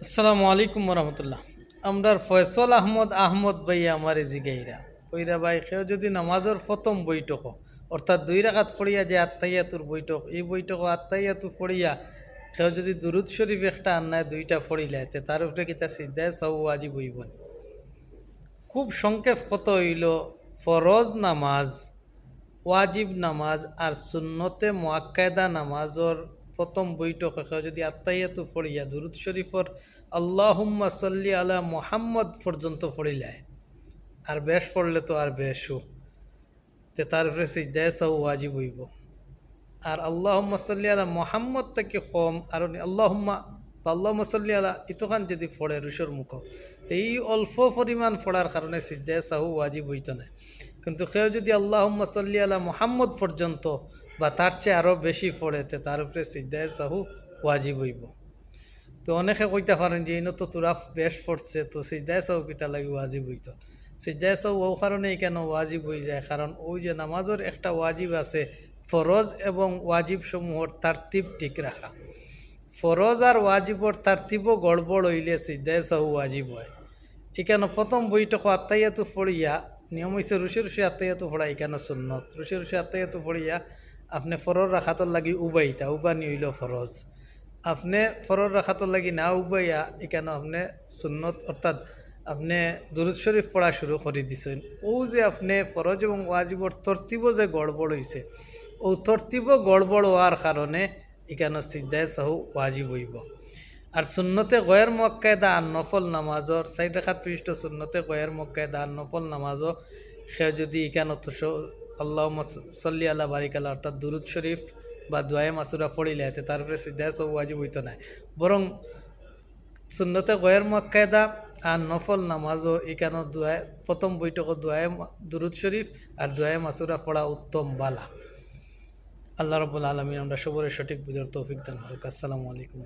আসসালামু আলাইকুম রহমতুল্লাহ। আমরার ফয়সল আহমদ আহমদ ভাই আমার জিগাইরা কইরা ভাই কেউ যদি নামাজের প্রথম বৈঠক অর্থাৎ দুই রাকাত পড়িয়া যে আত্মাইয়াতুর বৈঠক এই বৈঠক আত্মাইয়াতু পড়িয়া কেউ যদি দুরুদ শরীফ একটা আন্নায় দুইটা পড়িলে তে তার উপরে কিতা সিদ্ধায় সাউ আজি বইবন। খুব সংক্ষেপ কত হইল ফরজ নামাজ, ওয়াজিব নামাজ আর সুন্নতে মুআক্কাদা নামাজর প্রথম বৈঠক যদি আত্মাইয়াতু পড়িয়া দুরুদ শরীফর আল্লাহুম্মা সাল্লি আলা মুহাম্মদ পর্যন্ত পড়িলায় আর বেশ পড়লে তো আর বেশও তে তার উপরে সিজদায়ে সাহু ওয়াজিব হইব। আর আল্লাহুম্মা সাল্লি আলা মুহাম্মদ থেকে কম আর আল্লাহুম্মা সাল্লি আলা ইতখান যদি পড়ে রুশর মুখ এই অল্প পরিমাণ পড়ার কারণে সিজদায়ে সাহু ওয়াজিব হইত না। কিন্তু কেউ যদি আল্লাহুম্মা সাল্লি আলা মুহাম্মদ পর্যন্ত বা তার চেয়ে আরও বেশি পড়েতে তার উপরে সিজদায়ে সাহু ওয়াজিব হইব। তো অনেকে কইতে পারেন যে এই তো তোরা বেশ পড়ছে তো সিজদায়ে সাহু কিতা লাগে ওয়াজিব হইত। সিজদায়ে সাহু ও কারণেই কেন ওয়াজিব হয়ে যায়, কারণ ওই যে নামাজের একটা ওয়াজিব আছে ফরজ এবং ওয়াজিব সমূহর তারতিব ঠিক রাখা। ফরজ আর ওয়াজিবর তারতিবও গড়বড় হইলে সিজদায়ে সাহু ওয়াজিব হয়। এখানে প্রথম বইটক আত্মাইয়াতু পড়িয়া নিয়ম হয়েছে রুশি রুশি আত্মাইয়াতু পড়া, এখানে সুন্নত রুশি রুশি আত্মাইয়াতু পড়িয়া আপনি ফরর রাখাতর লাগি উবাইতা উবানি হইল ফরজ, আপনি ফরর রাখাতর লাগি না উবাইয়া এখানে আপনি সুন্নত অর্থাৎ আপনি দুরুদ শরীফ পড়া শুরু করে দিছেন। ও যে আপনি ফরজ এবং ওয়াজিবর তরতিব যে গড়বড় হয়েছে ও তরতিব গড়বড় হওয়ার কারণে এখানে সিজদায়ে সাহু ওয়াজিব হইব। আর সুন্নতে গয়ের মুআক্কাদা আর নফল নামাজর 4 রাকাত পৃষ্ঠ সুন্নতে গয়ের মুআক্কাদা আর নফল নামাজও সে যদি এখানে তো আল্লাহুম্মা সাল্লি আলা বারিক আলা অর্থাৎ দুরুদ শরীফ বা দোয়ায়ে মাসুরা পড়িলে তারপরে সিজদায়ে সাহু ওয়াজিব হইতো না। বরং সুন্নতে গয়ের মুআক্কাদা আর নফল নামাজও এখানে প্রথম বৈঠক দোয়ায়ে দুরুদ শরীফ আর দোয়ায়ে মাসুরা পড়া উত্তম বালা। আল্লাহ রাব্বুল আলামিন আমরা সবরে সঠিক বুঝার তৌফিক দান করুক। আসসালামু আলাইকুম।